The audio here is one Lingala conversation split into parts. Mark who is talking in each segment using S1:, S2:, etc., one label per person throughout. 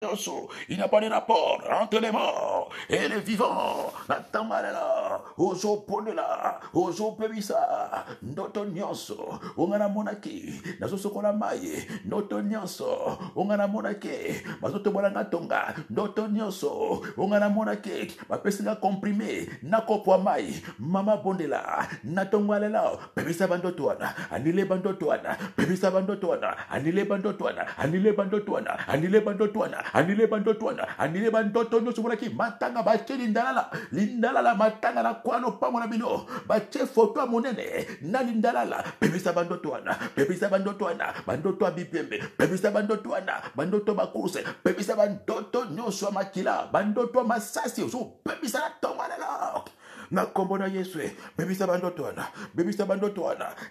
S1: Il n'y a pas de rapport entre les morts et les vivants. Natamalala, ozo ponela, ozo pebisa, noto nyonso, ongana monaki, nazo sokola maye, noto nyonso, ongana monake, mazoto bolanga tonga, noto nyonso, ongana monake, bapesinga comprimé, nakopwa mai, mama bondela, natongwalela, pebisa bandotoana, anile bandotoana, pebisa bandotoana, anile bandotoana, anile bandotoana, anile bandotoana, anile bandotoana, anile bandotono sumonaki, matanga bache lindalala, matanga na kwano pamo na bino, bache foto monene, na lindalala, pebisa bandotoana, bandoto abipembe, pebisa bandotoana, bandoto bakurse, pebisa bandoto nyoso makila, bandoto masasi, so pebisa na tomalala. Na kombona Yesu, bebisa bandotoana,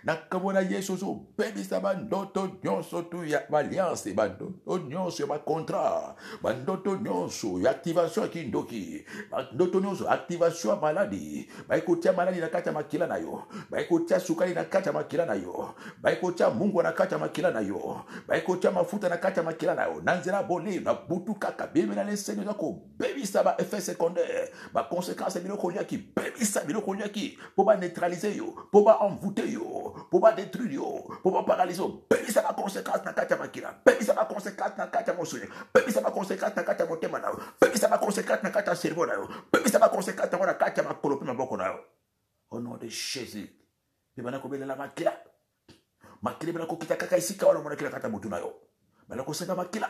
S1: na kombona Yesu, so bebisa bandoto nyonso tu ya alliance, bandoto nyonso ya contrat, bandoto nyonso ya activation kindoki, bandoto nyonso activation maladie, baikotia maladie na kata makila na yo, baikotia sukari na kata makila na yo, baikotia mungu na kata makila na yo, baikotia mafuta na kata makila na yo, nanzela boli na butu kaka bebe na leseni zako bebisa ba effet secondaire, ba conséquence biloko liaki bebisa biloko liaki pour ba neutraliser yo, pour ba envoûter yo, pour ba détruire yo, pour ba paralyser yo, bebisa ba conséquence na kata makila, bebisa ba conséquence na kata mosule, bebisa ba conséquence na kata motema na yo, bebisa ba conséquence na kata cerveau na yo, bebisa ba conséquence na kata makolopi maboko na yo. Au nom de Jésus, bebana ko belela makila. Makila bana ko kita kaka isika wala mona kila kata mutu na yo. Bana ko senga makila.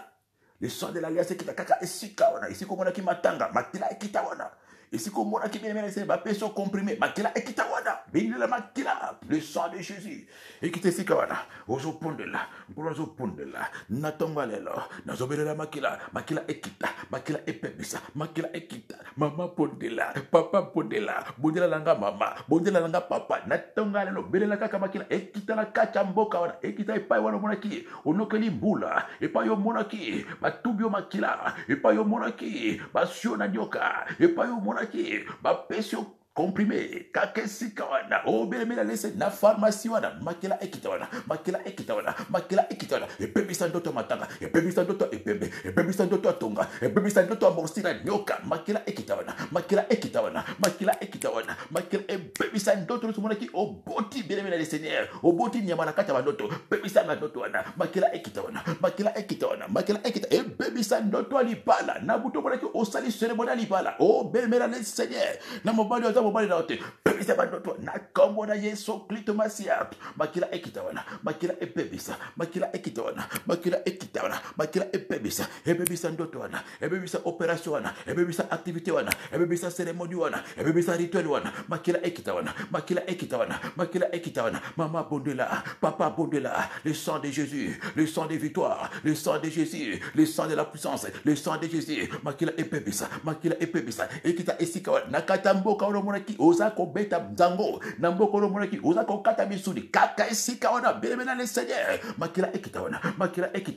S1: Le sang de l'alliance kita kaka isika wana, isiko mona ki matanga, makila ekita wana. Isiko mona ki bien se ba peso comprimé, makila ekita wana. Binela makila, le sang de Jésus. Ekita isika wana, ozo pondela, ozo pondela, natongalelo, nazobelela makila, makila ekita, makila epebisa, makila ekita, mama pondela, papa pondela, bondela langa mama, bondela langa papa, natongalelo, belela kaka makila ekita la kacha mboka wana, ekita epai wana monaki, onokeli mbula, epai yo monaki, batubio makila, epai yo monaki, basio na nyoka, epai yo monaki, bapesio comprimé, kakesika wana, obelemela lese na pharmacie wana, makila ekita wana, makila ekita wana, makila ekita wana, epebisa ndoto matanga, epebisa ndoto epembe, epebisa ndoto atonga, epebisa ndoto amorosira nyoka, makila ekita wana, makila ekita wana, makila ekita wana, makila epebisa ndoto lusumonaki, oboti belemela le Seigneur, oboti nyamana kata bandoto, pebisa na ndoto wana, makila ekita wana, makila ekita wana, makila ekita, epebisa ndoto alibala, na buto monaki osali ceremonie alibala, obelemela le Seigneur, na mobali wa mobali na ote, pebisa bandoto, na kombo na Yesu Kristo Masia, makila ekita wana, makila epebisa, makila ekita wana, makila ekita wana, makila epebisa, epebisa ndoto wana, epebisa operation wana, epebisa activité wana, epebisa cérémonie wana, epebisa rituel wana, makila ekita wana, makila ekita wana, makila ekita wana, mama bondela, papa bondela, le sang de Jésus, le sang des victoires, le sang de Jésus, le sang de la puissance, le sang de Jésus, makila epebisa, ekita esika wana, nakata mboka wana monaki, ozako beta mzango, na mboko wana monaki, ozako kata misudi, kaka esika wana, belemena le Seigneur, makila ekita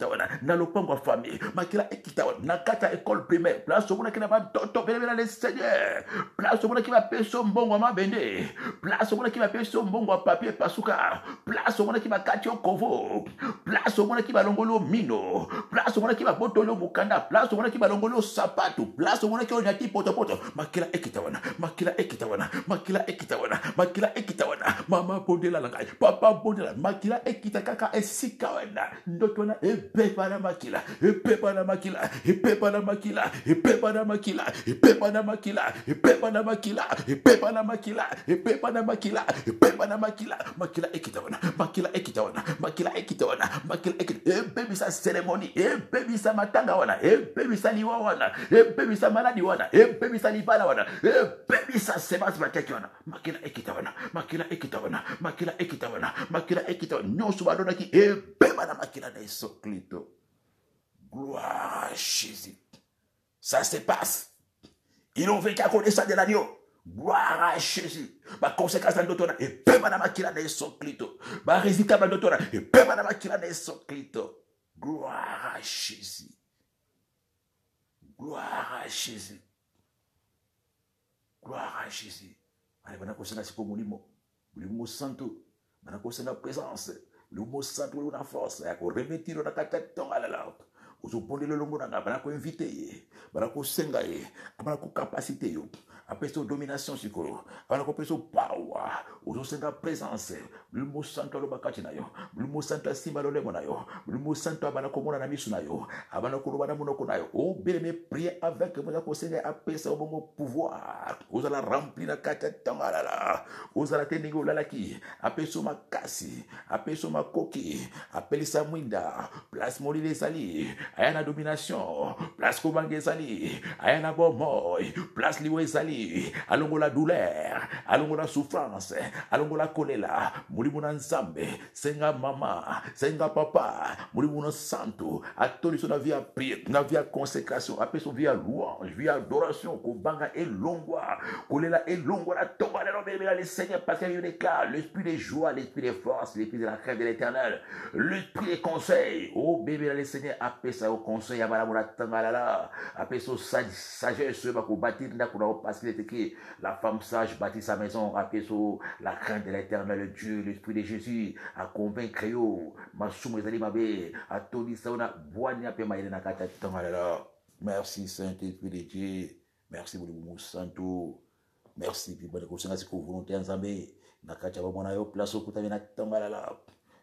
S1: wana, na lopango famille, makila ekita wana, na kata école primaire, place monaki na bandoto, belemena le Seigneur, place monaki ba peso mbongo mabende, place monaki ba peso mbongo papier pasuka, place monaki ba katio kovo, place monaki ba longolo mino, place monaki ba botolo mukanda, place monaki ba longolo sapatu, place monaki onyati poto, makila ekita wana, makila ekita wana, makila ekita wana, makila ekita wana, mama bondela langai, papa bondela, makila ekita kaka esika wana, ndoto wana epepa na makila, epepa na makila, epepa na makila, epepa na makila, epepa na makila, epepa na makila, epepa na makila, epepa na makila, epepa na makila, makila ekita wana, makila ekita wana, makila ekita wana, makila ekita, ebebisa ceremony, ebebisa matanga wana, ebebisa liwa wana, ebebisa maladi wana, ebebisa libala wana, ebebisa semence bateki wana, makila ekita wana, makila ekita wana, makila ekita wana, makila ekita wana, nyoso badona ki ebeba na makila na Yesu Kristo. Gloire à Jésus. Ça se passe. Ils ont vécu à connaissance de l'agneau. Gloire à Jésus. Ma conséquence dans notre et pema na makila na Yesu Kristo. Ma résultat dans notre et pema na makila na Yesu Kristo. Gloire à Jésus. Gloire à Jésus. Gloire à Jésus. Allez, bana kosenga siko mulimo. Mulimo santo. Bana kosenga présence. Mulimo santo una force. Ya ko remetiro na kata tonga la la. ozoponde lolongo na nga bana ko invite ye bana ko senga ye bana ko capacité yo apesa domination sikoyo bana ko pesa power ozosenga présence lumo santo alobakati na yo lumo santo asimba lolemo na yo lumo santo abana komona na misu na yo abana koloba na monoko na yo o beleme prier avec moi ko senga apesa obongo pouvoir ozala rempli na kata tangalala ozala teningo olalaki apesa makasi apesa makoki apelisa mwinda place molile ezali aya na domination place kobange ezali aya na bomoi place liwo ezali alongola douleur alongola souffrance alongola kolela mulimo na nzambe senga mama senga papa mulimo na santo atoliso na via prière na via consécration apesa via louange via adoration kobanga elongwa kolela elongwa na tomba na lobela le Seigneur parce qu'il déclare l'esprit de joie l'esprit de force l'esprit de la crainte de l'Éternel l'esprit des conseils oh bébé le Seigneur apesa au conseil abala mona tangalala apesa sagesse ba ko bâtir ndako na parce qu'il était que la femme sage bâtit sa maison apesa la crainte de l'Éternel Dieu l'esprit de Jésus a convaincre yo masumu ezali mabe atoli sauna bwani ape maile na kata tangalala. Merci Saint-Esprit de Dieu, merci beaucoup Santo, merci puis bonne conscience que volonté nzambe na kata ba mona yo place okuta na tangalala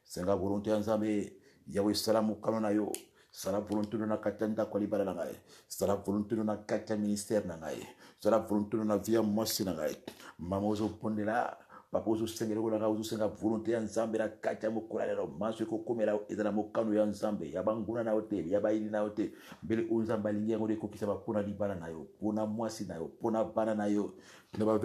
S1: senga volonté nzambe yawe salamu kanona yo sala volonté na katanda kwa libala na ngai sala volonté na kata ministère na ngai sala volonté na via mosi na ngai mamozo pondela papa ozo sengela ko na ozo senga volonté ya nzambe na kata mokola lelo maso ko komela ezala mokano ya nzambe ya banguna na hotel ya bayili na hotel mbele onzamba lingi ngo de kokisa ba pona libala na yo pona mwasi na yo pona bana na yo na ba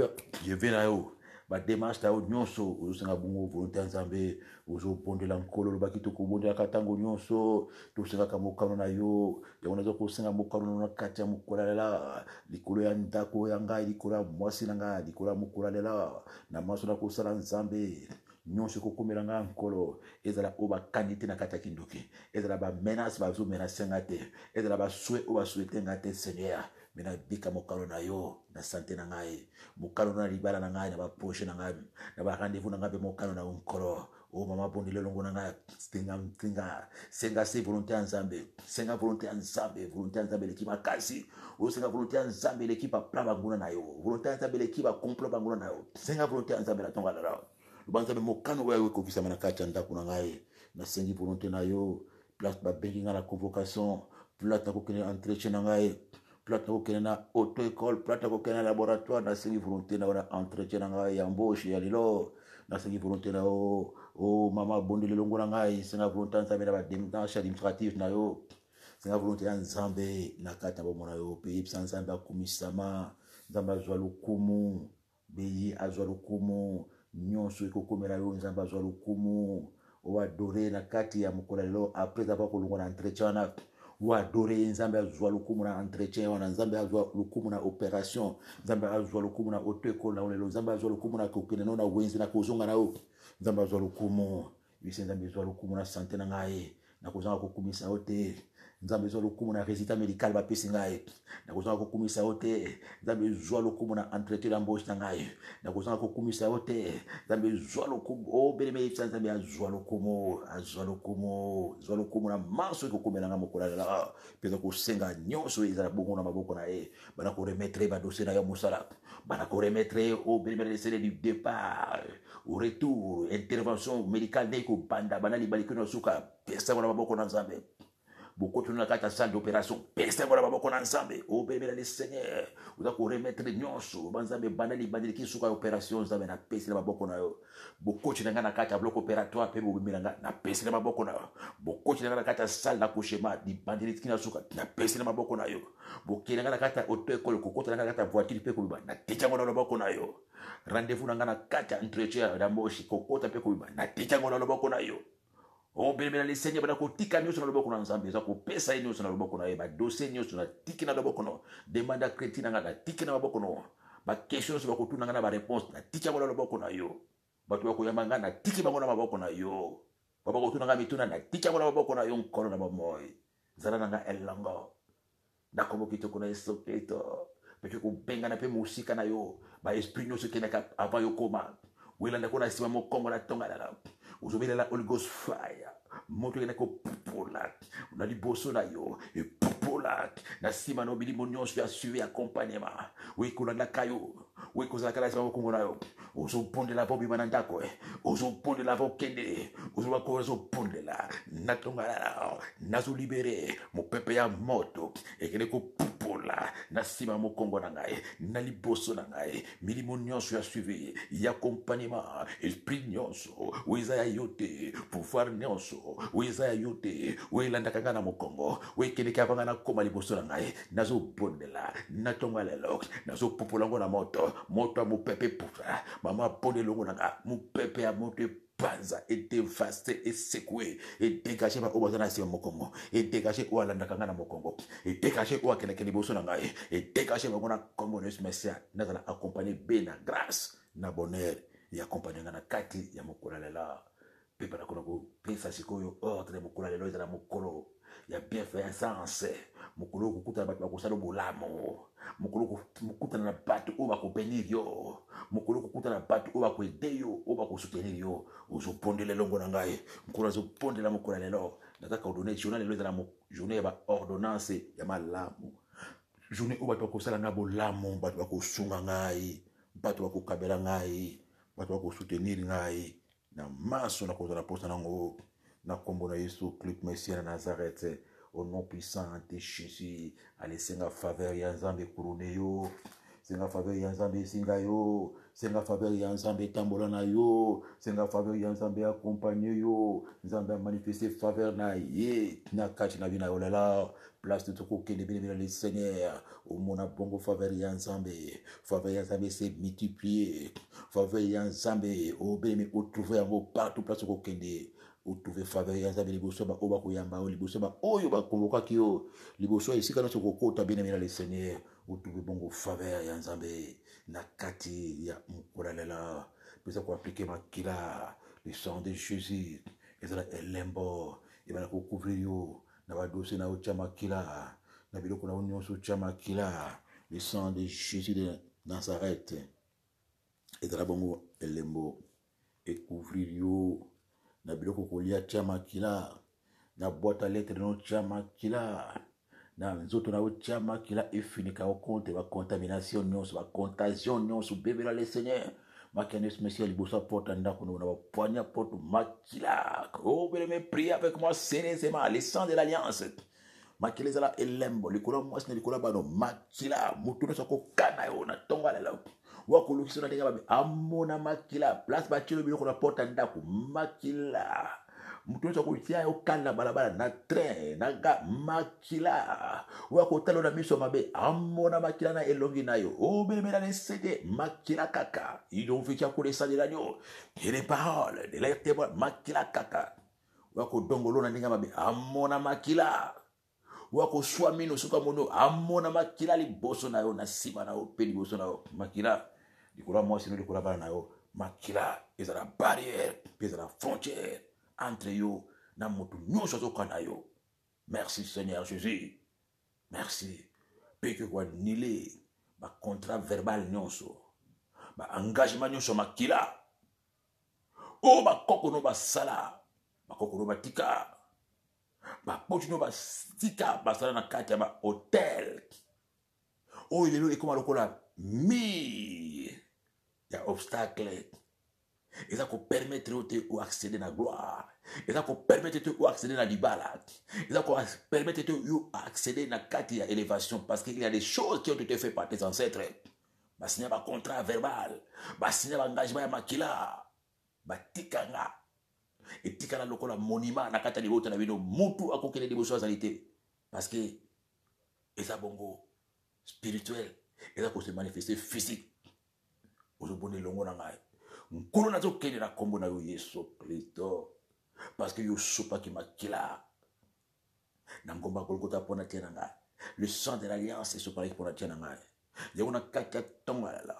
S1: je vais na yo ba démarche ta nyonso ozosenga bongo volonté ya nzambe ozopondela nkolo lobaki tokobondela katango nyonso tosengaka mokano na yo yango nazo kosenga mokano na kati ya mokola lela likolo ya ndako ya ngai likolo ya mwasi na ngai likolo ya mokola lela na maso na kosala nzambe nyonso kokomela nga nkolo ezala o bakani te na kati ya kindoki ezala bamenace bazomenase nga te ezala basouet o basouete nga te Seigneur mena bika mokalo na yo na sante na ngai mokalo na libala na ngai na baproche na ngai na ba rendez-vous na ngai pe mokalo na nkolo o mama bondi lelongo na ngai senga se volonté ya nzambe senga volonté ya nzambe lekiba kasi o senga volonté ya nzambe lekiba plan banguna na yo volonté ya nzambe lekiba complot banguna na yo senga volonté ya nzambe la tonga la lubanza mokano wa yo kokisa mana kati ya ndako na ngai na sengi volonté na yo place babengi nga na convocation place na kokende entretien na ngai plate kokende na auto école plate kokende na laboratoire na sengi volonté na wana entretien na ngai ya embauche ya lelo na sengi volonté na o mama bondi lelongo na ngai senga volonté nzambe na ba démarche administrative na yo senga volonté ya nzambe na kati ya bomona yo pe yebisa nzambe akumisama nzambe azwa lokumu beyi azwa lokumu nyonso ekokomela yo nzambe azwa lokumu oadore na kati ya mokolo lelo après avoir kolongo na entretien wana oadore nzambe azwa lokumu na entretien wana nzambe azwa lokumu na opération nzambe azwa lokumu na auto école na lelo nzambe azwa lokumu na kokende na wenzi na kozonga na yo nzambe azwa lokumu bise nzambe azwa lokumu na santé na ngai na kozanga kokumisa yo te nzambe azwa lokumu na résultat médical bapesi ngai na kozanga kokumisa yo te nzambe azwa lokumu na entretien d'embauche na ngai na kozanga kokumisa yo te nzambe azwa lokumu o beleme yebisa nzambe azwa lokumu na manso ekokomela nga mokolo lela mpenza kosenga nyonso ezala bongo na maboko na ye bana koremetre badossier na yo mosala bana koremetre o beleme lesele du départ au retour intervention médicale ndenge kobanda bana libalikino na suka pesa na maboko na nzambe bokoto na kata salle d'opération pesa na maboko na nzambe o beleme le Seigneur uza ko remettre nyonso banzambe bana libandeli kisuka opération nzambe na pesa na maboko na yo bokoto na kata bloc opératoire pe bobimela na pesa na maboko na yo bokoto na kata salle d'accouchement libandeli kina suka na pesa na maboko na yo bokena na kata auto école kokota na kata voiture pe kobiba na tichango na maboko na yo rendez-vous na kata entretien d'embauche kokota pe kobiba na tichango na maboko na yo o beleme le Seigneur bana kotika nyonso na loboko na nzambe za kopesa nyonso na loboko na ye ba dossier nyonso na tiki na loboko no demanda crédit na tiki na loboko no ba question so ba kotuna na ba réponse na tiki na loboko na yo batu ba koyamba na tiki bango na maboko na yo baba kotuna nga mituna na tiki na loboko na yo nkolo na bamoy zala nga elongo na komo kitoko na esoketo peke ko benga na pe musika na yo ba esprit nyonso kenaka avant yo koma wela ndako na sima mokongo na tonga la uzobelela Holy Ghost fire moto ene ko pupola na liboso na yo e pupola na sima no bilimo nyonso ya suivi accompagnement oui kolanda kayo oui kozala kala sama kongo na yo ozobondela po bima na ndako ozobondela po kende ozobondela natongala nazolibere mopepe ya moto ekende kopupola na sima mokongo na ngai na liboso na ngai milimo nyonso ya suivi ya accompagnement esprit nyonso oyo ya yo te pouvoir nyonso oyo ya yo te oyo elandaka ngai na mokongo oyo ekendeki avanga nakoma liboso na ngai nazobondela natonga lelo nazopupola ngo na moto ya mopepe puta mama abondela ngo na ngai mopepe ya moto panza et dévasté et secoué et dégagé par Obazana Sim Mokongo et dégagé ou Alandakanga Mokongo et dégagé ou Akenekeni Bosunangaye et dégagé Mona Communist Messia Nazala accompagné Bena grâce na bonheur et accompagné na kati ya mokolo lela pepa na kono pesa sikoyo ordre mokolo lela ezala mokolo ya bienfaisance mokolo kokuta bato bakosala bolamo mokolo kokutana na bato oyo bakobenir yo mokolo kokutana na bato oyo bakoede yo oyo bakosoutenir yo ozopondela elongo na ngai mokolo azopondela mokolo lelo nakaka ordonne journée lelo ezala journée ya baordonnance ya malamu journée oyo bato bakosala ngai bolamo bato bakosunga ngai bato bakokabela ngai bato bakosoutenir ngai na maso nakozala posa nango na kombo na Yesu Christ Messia na Nazareth au nom puissant de Jésus allez senga faveur ya Nzambe couronné yo senga faveur ya Nzambe singa yo senga faveur ya Nzambe tambola na yo senga faveur ya Nzambe accompagner yo Nzambe manifester faveur na ye na kati na bina yolela place de toko kende bien le Seigneur au mona bongo faveur ya Nzambe c'est multiplier faveur ya Nzambe au bien au trouver en partout place ko kende ou trouver faveur ya Nzambe liboso ba oba koyamba o liboso ba oyo ba konvoka kio liboso esika na sokokota bien le Seigneur ou trouver bongo faveur ya Nzambe na kati ya mukuralela pesa ko appliquer makila le sang de Jésus ezala elembo ibana ko couvrir yo na ba dossier na ocha makila na biloko na nyonso ocha makila le sang de Jésus de Nazareth ezala bongo elembo et couvrir yo na biloko kolia tia makila na boîte à lettres no tia makila na nzoto na tia makila efinika au compte ba contamination nyonso ba contagion nyonso bébé le Seigneur Makenes Messia libosa porte ndako na ba poignard porte makila oh bien priez avec moi sérieusement les sang de l'alliance makila zala elembo likolo moi c'est likolo bano makila mutu na soko kana yo na tonga la wakulukisa na tenga babe amona makila place bachilo biloko na porte ndako makila mutu so kutia okanda balabala na train na ga makila wakotalo na miso mabe amona makila na elongi nayo obelmela ne cede makila kaka ils ont fait pour les salles radio et les paroles de l'air makila kaka wakodongolo na ndinga mabe amona makila wako swamino suka mono amona makila liboso na yo na sima na yo pe liboso na yo makila dikola moi sino dikola bana na yo makila ezala barrière ezala frontière entre yo na motu nyonso azokana yo merci Seigneur Jésus merci pe que kwa nile ba contrat verbal nyonso ba engagement nyonso makila o ba koko no ba sala ba koko no ba tika ba potino ba tika ba sala na kati ya ba hotel o ilelo ekoma lokola mi ya obstacle eza ko permettre te ou accéder na gloire eza ko permettre te ou accéder na libala eza ko permettre te ou accéder na kati ya élévation parce qu'il y a des choses qui ont été faites par tes ancêtres ba signer ba contrat verbal ba signer ba engagement ya makila ba tikanga etikala lokola monument na kati ya libota na bino mutu akokende liboso azalité parce que eza bongo spirituel eza ko se manifester physique ozobone longo na ngai nkolo na zokende na kombo na yo Yesu Kristo parce que yo sopa ki makila na ngomba kolkota pona tia na ngai le sang de l'alliance est sopa ki pona tia na ngai yango na kati ya tonga la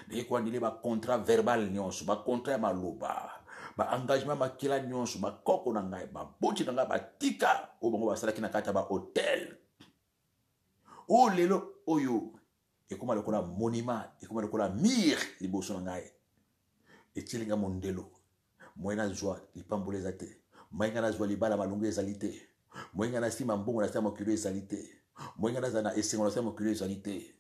S1: ndenge kwa ndile ba contrat verbal nyonso ba contrat ya maloba ba engagement makila nyonso ba koko na ngai ba boti na ngai ba tika o bango basalaki na kati ya ba hotel o lelo oyo ekoma lokola monument ekoma lokola mire liboso na ngai etilinga mondelo moyena joie lipamboleza te Moyenga na zwali bala malungu ezalité. Moyenga na sima mbongo na sima mokilo ezalité. Moyenga na zana esengo na sima mokilo ezalité.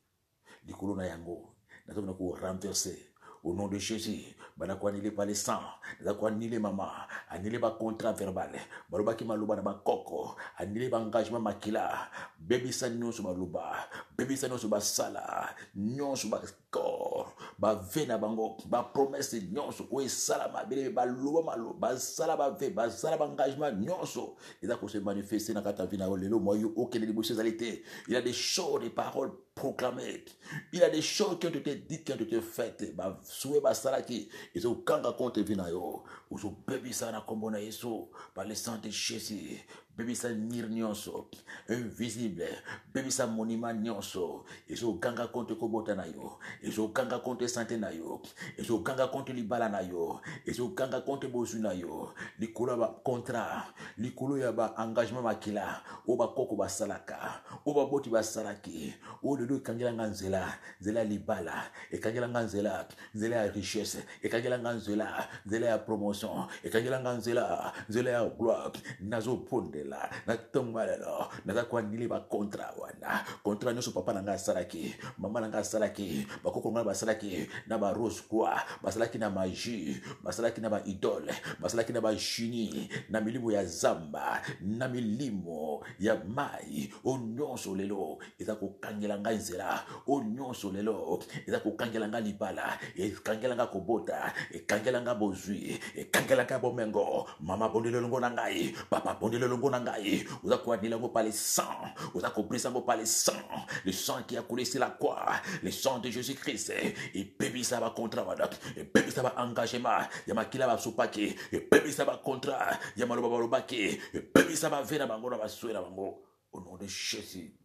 S1: Likolo na yango. Na tona ko renverser. Au nom de Jésus, banakwa nile par les sang, banakwa nile mama, anile ba contrat verbal, baloba ki maluba na ba koko, anile ba engagement makila, baby sa nyonso maluba, baby sa nyonso ba sala, nyonso ba corps, ba vena bango, ba promesse nyonso, o sala ma bele ba luba malo, ba sala ba ve, ba sala ba engagement nyonso, et ça ko se manifester na kata vina lelo moyo aucune libosalité. Il y a des choses, des paroles proclamées. Il y a des choses qui ont été dites, qui ont été faites. Ba soué ba salaki. Ils ont kanga contre vinayo. Ils ont bébi ça na kombo na Yesu. Par le sang de Jésus. Bébi ça nir nyonso. Invisible. Bébi ça monument nyonso. Ils ont kanga contre kobota na yo. Ils ont kanga contre santé na yo. Ils ont kanga contre libala na yo. Ils ont kanga contre bozu na yo. Likolo ba contrat. Likolo ya ba engagement makila. Oba koko ba salaka. Oba boti ba salaki. O lelo kangela nganzela. Zela libala. E kangela nganzela. Zela ya richesse. E kangela nganzela. Zela ya promotion. E kangela nganzela. Zela ya gloire. Nazo pondela. Na tombalelo. Naza kwa nile ba kontra wana. Kontra nyoso papa nanga salaki. Mama nanga salaki. Bakoko nanga salaki. Na ba rose kwa. Basalaki na magie. Basalaki na ba idole. Basalaki na ba jini. Na milimo ya zamba. Na milimo ya mai. O nyonso lelo. Eza ko kangela nga nzela. O nyonso lelo. Eza ko kangela nga libala. E kangela nga kobota. E kangela nga bozui. E kangela nga bomengo. Mama bondele longo na ngai. Papa bondele longo na ngai. Oza ko adila ngo par le sang. Oza ko brisa ngo par le sang. Le sang qui a coulé sur la croix. Le sang de Jésus-Christ. Et baby ça va contrat. Et baby ça va engagement. Yama kila ba supaki. Et baby ça va contrat. Yama lo babalobaki. Et baby ça va vena bango na basue na bango. Au nom de Jésus.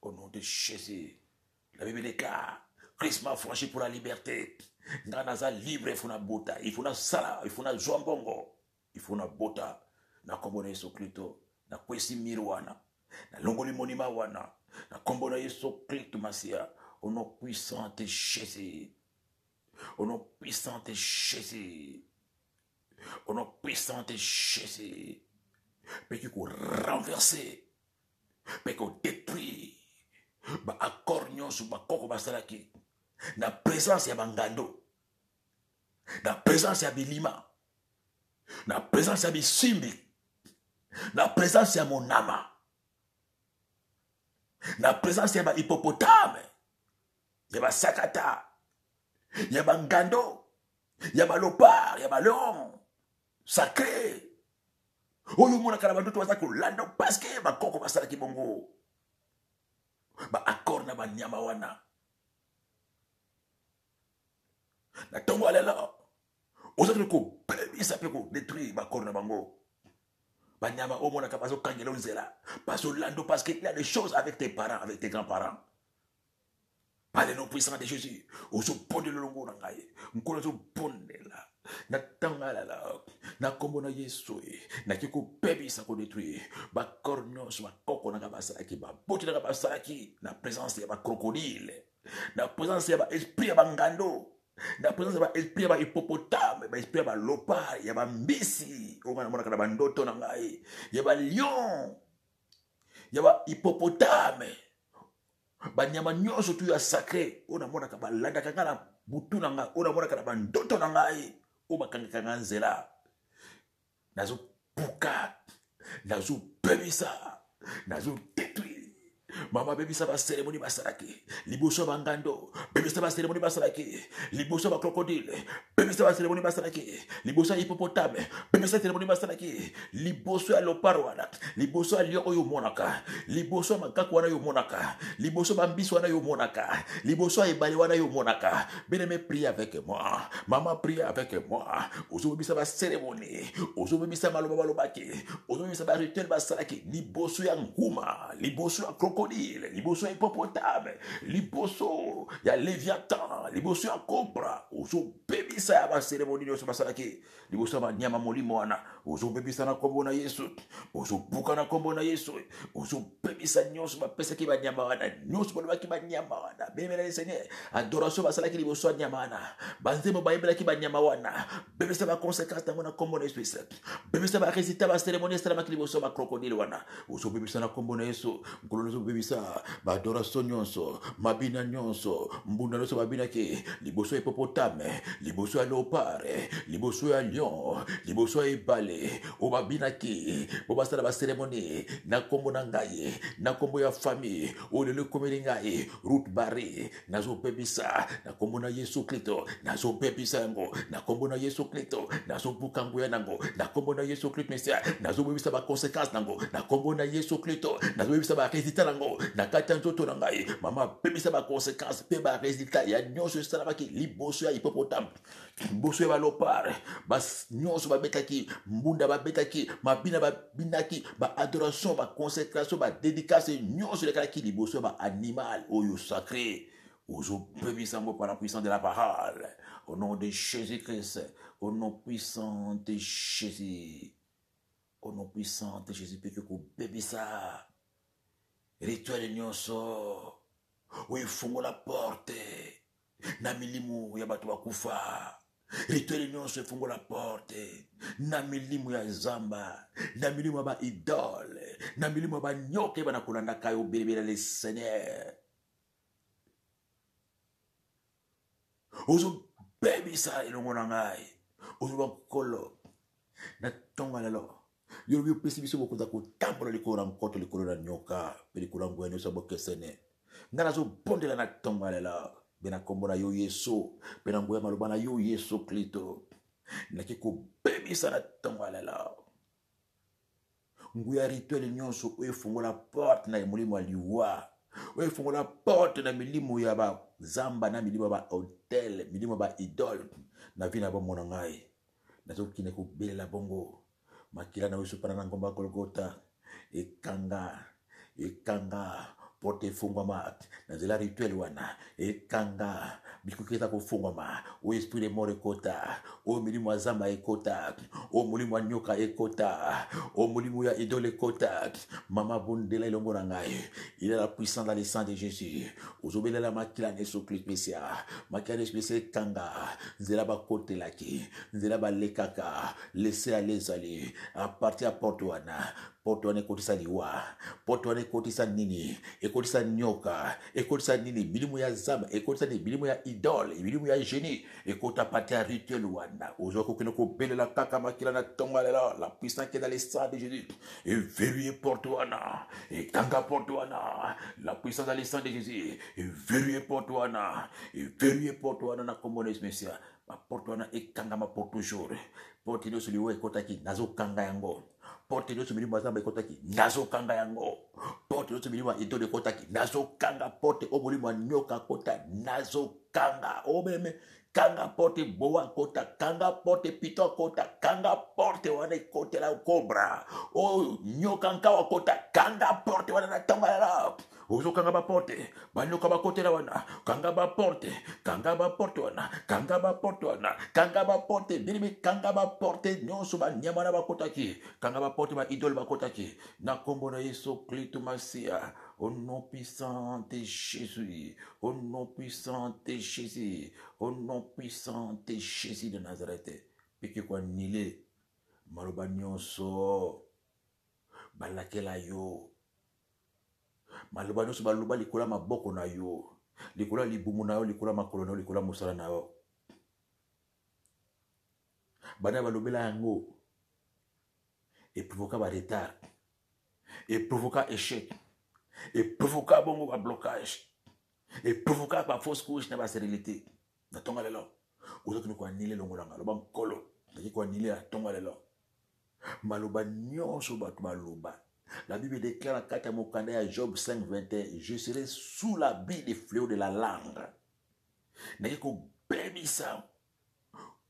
S1: Au nom de Jésus. La Bible déclare. Christ m'a franchi pour la liberté. Nganaza libre, il faut na bota. Il faut na sala. Il faut na zombongo. Il faut na bota. Na kombona Yesu Kristo. Na kwesi mirwana. Na longoli monima wana. Na kombona Yesu Kristo masia. Au nom puissant de Jésus. Au nom puissant de Jésus. Au nom puissant de Jésus. Peut-être qu'on renverser. Peut-être qu'on détruit. Ba accord nyonso ba koko basalaki. Na présence ya bangando. Na présence ya bilima. Na présence ya bisimbi. Na présence ya monama. Na présence ya ba hippopotame. Ya ba sakata. Ya bangando. Ya ba lopard, ya ba lion. Sacré. Oyo mona kala bandoto waza kolanda parce que ba koko basalaki bongo. Ba accord na ba nyama wana. Na tongo alela. Ozakile ko baby ça peut ko détruire ba accord na bango. Ba nyama o mona kabazo kangela nzela. Parce lando parce qu'il y a des choses avec tes parents, avec tes grands-parents. Par le nom puissant de Jésus. Ozo ponde le longo na ngai. Nkolo zo ponde la. Na tangala la. Na kombo na Yesu. Na kiko baby ça ko détruire. Ba cornos ba koko na kabasa ki ba boti na kabasa ki na présence ya ba crocodile. Na présence ya ba esprit ya ba ngando. Na présence ya ba esprit ya ba hippopotame, ba esprit ya ba lopard, ya ba mbisi. O ngana mona kana ba ndoto na ngai. Ya ba lion. Ya ba hippopotame. Ba nyama nyonso tu ya sacré. Ona mona ka ba landa kangana butu na ngai. Ona mona kana ba ndoto na ngai. O bakanga kanga nzela. Nazo puka. Nazo bebisa. Nazo détruire. Mama baby ça va cérémonie basalaki. Liboso bangando. Baby ça va cérémonie basalaki. Liboso ba crocodile. Baby ça va cérémonie basalaki. Liboso hippopotame. Baby ça cérémonie basalaki. Liboso ya loparwana. Liboso ya lion yo monaka. Liboso makaku wana yo monaka. Liboso bambiso wana yo monaka. Liboso ebali wana yo monaka. Bien-aimé, prie avec moi. Maman, prie avec moi. Ozo baby ça va cérémonie. Ozo baby ça maloba balobaki. Ozo baby ça va rituel basalaki. Liboso ya nguma. Liboso ya crocodile. crocodile, liboso ya hippopotame, liboso ya léviathan, liboso ya cobra, ozobebisa ya baseremoni nyonso basalaki, liboso ya banyama molimo wana, ozobebisa na kombo na Yesu, ozobuka na kombo na Yesu, ozobebisa nyonso bapesaki banyama wana, nyonso balobaki banyama wana, bemela le Seigneur, adoration basalaki liboso ya nyama wana, banzembo bayembelaki banyama wana, bebisa ba conséquence nango na kombo na Yesu, bebisa ba résultat ba cérémonie esalamaki liboso ya bacrocodile wana, ozobebisa na kombo na Yesu, nkolo ozobebisa ba adoration nyonso, mabina nyonso, mbunda nyonso babinaki liboso ya hippopotame, liboso ya léopard, liboso ya lion, liboso ya ebale, obabinaki bobasala ba cérémonie na kombo na ngai, na kombo ya famille, olelo komeli ngai, route barrée, nazobebisa na kombo na Yesu Kristo, nazobebisa yango na kombo na Yesu Kristo, nazobuka nguya nango na kombo na Yesu Kristo Mesia, nazobebisa ba conséquence nango na kombo na Yesu Kristo, nazobebisa ba résultat nango na kati ya nzoto na ngai, mama bebisa ba conséquence pe ba résultat ya nyonso esalamaki liboso ya hippopotame, liboso ya balopare, bas nyonso babetaki mbunda, babetaki mabina, babinaki ba adoration, ba consécration, ba dédicace nyonso lekalaki liboso ya ba animal oyo sacré, ozobebisa yango par la puissance de la parole, au nom de Jésus-Christ, au nom puissant de Jésus, au nom puissant de Jésus, pe kobebisa rituel nyonso oefungola porte na milimu ya bato bakufa, rituel nyonso efungola porte na milimu ya zamba, na milimu ya ba idole, na milimu ya banyoka bana kolandaka yo belebela le Seigneur, ozobebisa elongo na ngai, ozobakolo na tonga lelo yolobi opesi biso bokoza kotambola likolo na nkoto, likolo na nyoka mpe likolo ya nguya nyonso ya bokesene, ngai nazobondela na tonga lela mpe na kombo na yo Yesu, mpe na nguya maloba na yo Yesu Kristo, naki kobebisa na tonga lela nguya rituel nyonso oyo efungola porte na molimo ya liwa, oyo efungola porte na milimo ya bazamba, na milimo ya bahotel, milimo ya baidole na vi na bomona ngai, nazokende kobelela bongo makila na wesu pana na ngomba Golgota, ekanga porte efungwama na nzela rituel wana, ekanga bikuki eza kofungwama, o esprit de mort ekota, o milimo ya zamba ekota, o molimo ya nyoka ekota, o molimo ya idole ekota, mama bondela elongo na ngai, il est la puissance dans le sang de Jésus, ozobelela makila na Yesu Christ Mesia, makila na Yesu Mesia ekanga, nzela bakotelaki, nzela balekaka, laissez aller ezali, a partir ya porte wana, porte wana ekotisa liwa, porte wana ekotisa nini, ekotisa nyoka, ekotisa nini, milimu ya zamba, ekotisa nini, milimu ya idole, milimu ya génie, ekota pati ya rituel wana, ozoa kokene kobelela kaka makila na tonga lela, la puissance qui est dans le sang de Jésus, et verrouiller porte wana, et kanga porte wana, la puissance dans le sang de Jésus, et verrouiller porte wana, et verrouiller porte wana na komone Mesia, ma porte wana ekanga ma porte toujours, porte nyonso liwa ekotaki, nazokanga yango, porte nyonso milimo ya zamba ekotaki, nazokanga yango, porte nyonso milimo ya idole ekotaki, nazokanga, porte o molimo ya nyoka kota, nazokanga, o meme, kanga porte boa kota, kanga porte pito kota, kanga porte wana ekotela cobra, o nyoka nkawa kota, kanga porte wana na tonga la, ozokanga baporte banyoka bakotela wana, kanga baporte wana, kanga baporte wana, kanga baporte bilimi, kanga baporte nyonso banyama na bakotaki, kanga baporte ba idole bakotaki, na kombo na Yesu Kristo Masia, au nom puissant de Jésus, au nom puissant de Jésus, au nom puissant de Jésus de Nazareth, peke kwa nile maloba nyonso balakela yo, maloba nyonso baloba likola maboko na yo, likola libumu na yo, likola makolo na yo, likola mosala na yo, bana balobela yango et provoquer ba retard, et provoquer échec, et provoquer bongo ba blocage, et provoquer ba fausse couche na ba stérilité na tonga lelo, ozoki ko anile longo langa loba nkolo ndaki ko anile na tonga lelo, maloba nyonso bato baloba. La Bible déclare en 4 mokanda ya Job 5:21, je serai sous l'habit des fléaux de la langue. Ndaki ko bebisa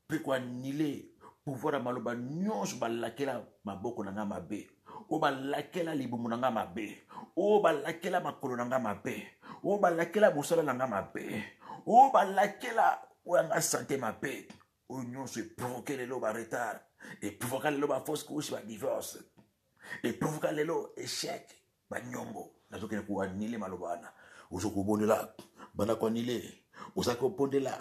S1: pe ko anile pouvoir ya maloba nyonso balakela maboko na nga mabe, o balakela libumu na nga mabe, o balakela makolo na nga mabe, o balakela mosala na nga mabe, o balakela o yanga santé mabe, o nyonso eprovoke lelo ba retard, eprovoka lelo ba fausse couche ba divorce, eprovoka lelo échec ba nyongo. Nazokende kuanile malobana, ozokubonela bana kwanile, osako pondela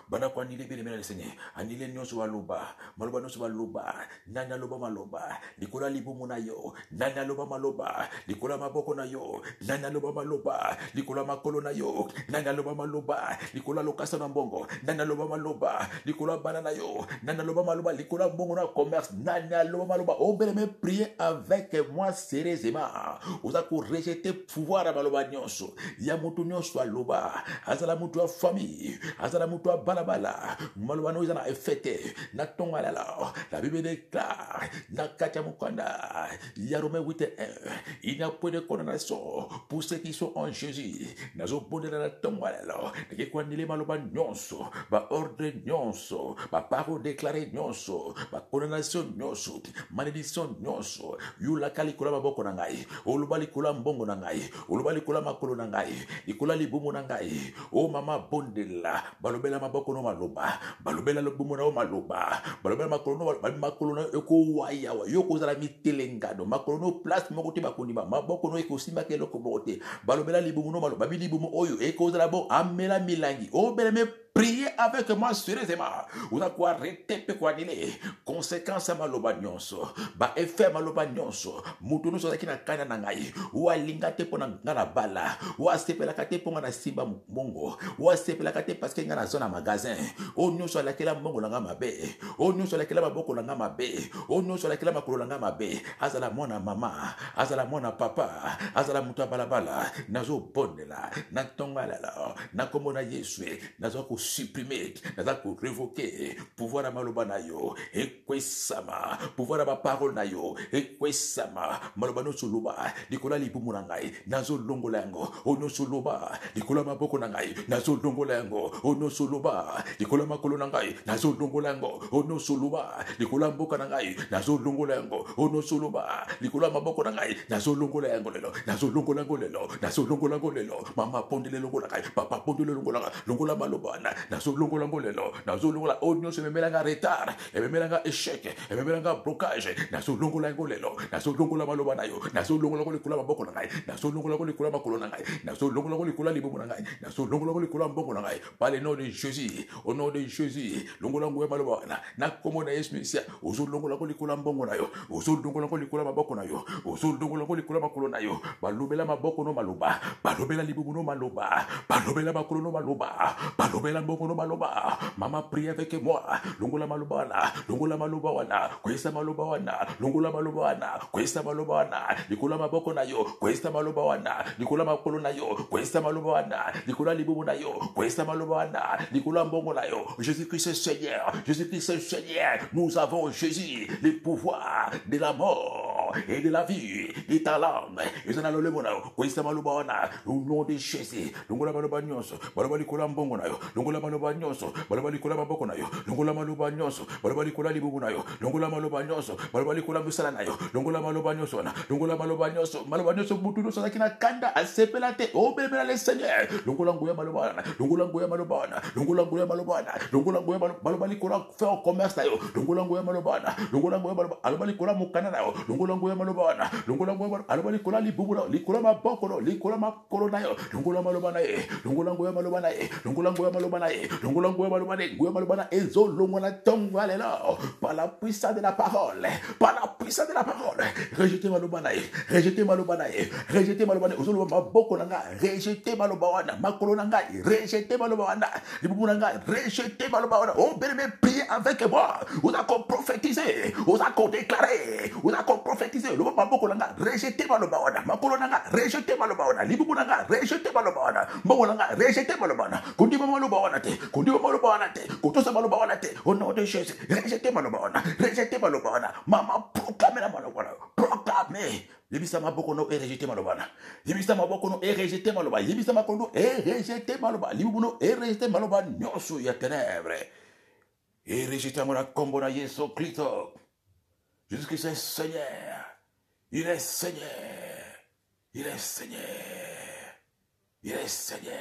S1: bana kwanile bele mena lesenye anile nyonso baloba maloba nyonso baloba nani aloba maloba likola libumu na yo, nani aloba maloba likola maboko na yo, nani aloba maloba likola makolo na yo, nani aloba maloba likola lokasa na mbongo, nani aloba maloba likola bana na yo, nani aloba maloba likola mbongo na commerce, nani aloba maloba. Obele me prier avec moi sérieusement, osako rejeter pouvoir à maloba nyonso ya mutu nyonso aloba azala mutu wa famille, azala mutu wa balabala maloba no izana effete na tonga la Bible déclare na katia mukanda ya Romains 8:1, il n'y a point de condamnation pour ceux qui sont en Jésus. Nazo bondela na tonga la ke kwandile maloba nyonso ba ordre nyonso ba parole déclarée nyonso ba condamnation nyonso malédiction nyonso yula kalikola maboko na ngai, oluba likola mbongo na ngai, oluba likola makolo na ngai, likola libumu na ngai. O mama bondela balobela maboko no maloba, balobela libumu na o maloba, balobela makolo no eko waya wa yoko zala mitelengado makolo no place moko te bakondima maboko no eko simba ke loko bote, balobela libumu no maloba libumu oyo eko zala bo amela milangi. O beleme priez avec moi sérieusement. Vous avez quoi arrêter quoi dile conséquence à maloba nyonso ba effet maloba nyonso mutu no so na kana na ngai wa linga te pona ngana bala wa sepela kate ponga na simba mbongo wa sepela kate parce que ngana zona magasin o nyonso la kela mbongo na nga mabe, o nyonso la kela maboko na nga mabe, o nyonso la kela makolo na nga mabe, azala mwana mama, azala mwana papa, azala mutu balabala nazo bondela na tonga la na komona Yesu nazo ko supprimer, nazo ko révoquer pouvoir à maloba na yo et kwesama pouvoir à ma parole na yo et kwesama maloba no suluba likola libumu na ngai nazo longola yango ono suluba likola maboko na ngai nazo longola yango ono suluba likola makolo na ngai nazo longola yango ono suluba likola mboka na ngai nazo longola yango ono suluba likola maboko na ngai nazo longola yango lelo nazo longola yango lelo nazo longola yango lelo mama pondele longola ngai papa pondele longola maloba nazo longola yango lelo nazo longola ono se memelanga retard e memelanga échec e memelanga blocage nazo longola yango lelo nazo longola maloba na yo nazo longola ko likola maboko na ngai nazo longola ko likola makolo na ngai nazo longola ko likola libumu na ngai nazo longola ko likola mbongo na ngai par le nom de Jésus, au nom de Jésus longola ngwe maloba na komona Yesu Mesia ozo longola ko likola mbongo na yo ozo longola ko likola maboko na yo ozo longola ko likola makolo na yo balobela maboko no maloba balobela libumu no maloba balobela makolo no maloba balobela mbongo no maloba. Mama prie avec moi longola maloba wana kwesa maloba wana longola maloba wana kwesa maloba wana likola maboko na yo kwesa maloba wana likola makolo na yo kwesa maloba wana likola libumu na yo kwesa maloba wana likola mbongo na yo. Jésus-Christ est Seigneur, Jésus-Christ est Seigneur. Nous avons Jésus, le pouvoir de la mort et de la vie et ta langue et ça le mona kwesa maloba wana au nom de Jésus longola maloba nyonso baloba likola mbongo na yo longola maloba nyonso baloba likola maboko na yo longola maloba nyonso baloba likola libumu na yo longola maloba nyonso baloba likola musala na yo longola maloba nyonso na longola maloba nyonso mutu no sakina kanda asepela te o bebela le Seigneur longola ngoya maloba na longola ngoya maloba na longola ngoya maloba na longola ngoya maloba likola faire commerce na yo longola ngoya maloba na longola ngoya maloba aloba likola mukana na yo longola ngoya maloba na longola ngoya aloba likola libumu na likola maboko no likola makolo na yo longola maloba na ye longola ngoya maloba na ye longola ngoya maloba na ye longola ngoya maloba na ye ngoya maloba na ezo longola tonga lelo par la puissance de la parole, par la puissance de la parole. Rejetez malobanae, rejetez malobanae, rejetez malobanae. Ozolo maboko nanga, rejetez malobawana, makolo nanga, rejetez malobawana, libumu nanga, rejetez malobawana. On peut même prier avec moi. Vous avez prophétisé, vous avez déclaré, vous avez prophétisé. Le maboko nanga, rejetez malobawana, makolo nanga, rejetez malobawana, libumu nanga, rejetez malobawana, mbongo nanga, rejetez malobawana. Kundima malobawana te, kundima malobawana te, kutosa malobawana te. Au nom de Jésus, rejetez malobawana, rejetez malobawana. Maman proclamez la malobawana, proclamez. Yebisa maboko no rejeté malobana. Yebisa maboko no rejeté malobana. Yebisa makondo rejeté malobana. Libuno rejeté malobana. Nyonso ya ténèbres. Et rejeté mona kombo na Yesu Kristo. Jésus-Christ est Seigneur. Il est Seigneur. Il est Seigneur. Il est Seigneur.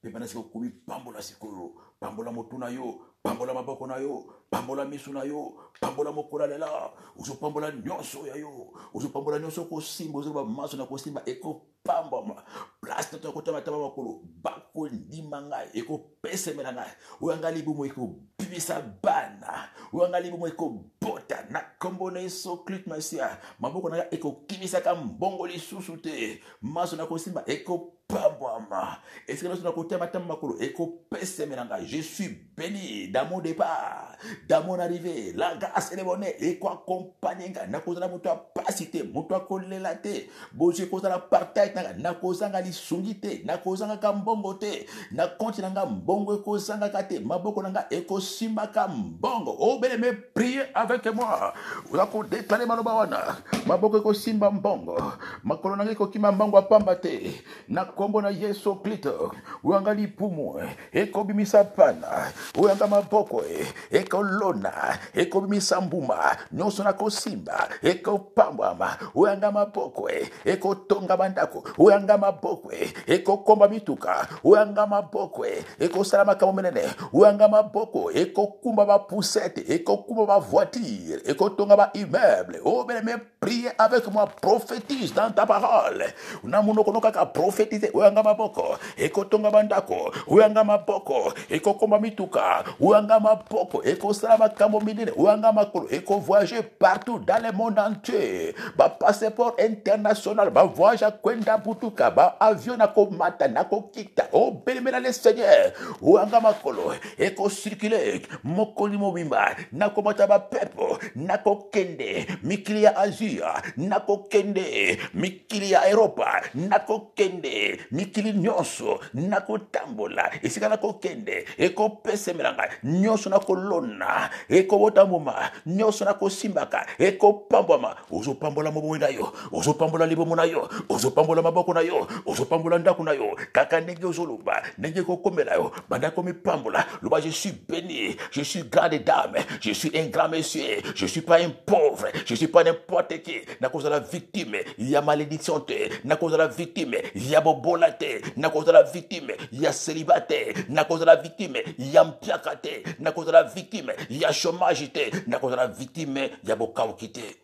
S1: Pepana siko kubi pambola sikolo, pambola motuna yo, pambola maboko na yo, pambola misu na yo, pambola mokola lela, uzo pambola nyonso ya yo, uzo pambola nyonso ko simba, uzo ba maso na ko simba eko pamba, place na kota mataba makolo, bako ndimanga eko pese melanga, uangali bumo eko bibisa bana, uangali bumo eko bota na kombo na eso klit masia, maboko na eko kibisa ka mbongo lisusu te, maso na ko simba eko pamba. Est-ce que nous sommes côté matin makolo eko pese melanga, je suis béni dans mon départ, dans mon arrivée, la grâce et le bonheur eko accompagner na kozala muto pasité, muto kolela te, boje kozala partage na kozanga lisungi te, na kozanga ka mbongo te, na konti nanga mbongo eko zanga kate, maboko nanga eko simba ka mbongo. Oh bien-aimé, priez avec moi. Vous allez déclarer maloba wana, maboko eko simba mbongo, makolo nanga eko kima mbongo pamba te, na kombo na Yesu Kristo, uangali pumu, eko bimisa pana, uanga maboko, eko lona, eko bimisa mbuma, nyonso na kosimba, eko pambama, uanga maboko, eko tonga bandako, uanga maboko, eko komba mituka, uanga maboko, eko salama kamo menene, uanga maboko, eko kumba ba poussette, eko kumba ba voiture, eko tonga ba immeuble. Oh bien-aimé, priez avec moi, prophétise dans ta parole. Unamuno konoka ka prophétiser, uanga maboko, eko tonga bandako, uanga maboko, eko komba mituka, uanga maboko, eko salama kamo menene, uanga makolo, eko voyager partout dans le monde entier. Ba passeport international, ba voyage à kwenda butuka, ba avion na ko mata, na ko kita. Oh bien-aimé le Seigneur, uanga makolo, eko circuler, mokoli mobimba, na ko mata ba pepo, na ko kende, mikili ya Asia, na ko kende, mikili ya Europa, na ko kende, mikili nyonso, na ko tambola, esika na ko kende, eko pese melanga, nyonso na ko lona, eko botamuma, nyonso na ko simbaka, eko pambama, ozo pambola mobo na yo, ozo pambola libomo na yo, ozo pambola maboko na yo, ozo pambola ndako na yo, kaka ndenge ozoloba, ndenge ko komela yo, banda komi pambola, loba je suis béni, je suis grande dame, je suis un grand monsieur, je suis pas un pauvre, je suis pas n'importe qui, na cause de la victime, il y a malédiction te, na cause de la victime, il y a bobola te, na cause de la victime, il y a célibataire, na cause de la victime, il y a mpiakate, na cause de la victime, il y a chômage te, na cause de la victime, il y a bokaokite.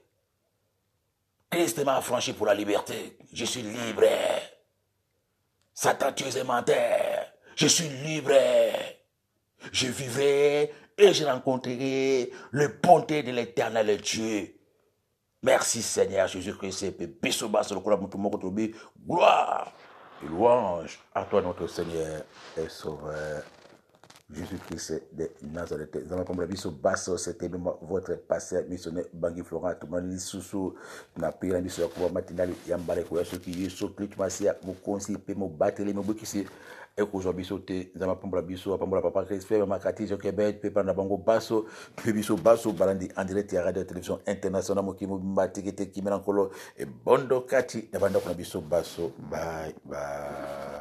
S1: Christ m'a affranchi pour la liberté, je suis libre. Satan, tu es un menteur, je suis libre. Je vivrai et je rencontrerai le bonté de l'Éternel Dieu. Merci Seigneur Jésus-Christ. Gloire et louange à toi notre Seigneur et Sauveur. Jésus-Christ de Nazareth. Dans ma biso basso, c'était votre pasteur missionnaire Bangui Florent. Tout le monde sous na pira biso ya kuba matinali yambale kwa yesu ki yesu clique masia mo konsi pe mo batele mo bokisi e ko zo biso te za mapambola biso apambola papa Christ fait makati zo Québec pe na bango basso pe biso basso balandi en direct ya radio télévision internationale mo ki mo matikete ki melankolo e bondo kati na banda ko biso basso bye bye.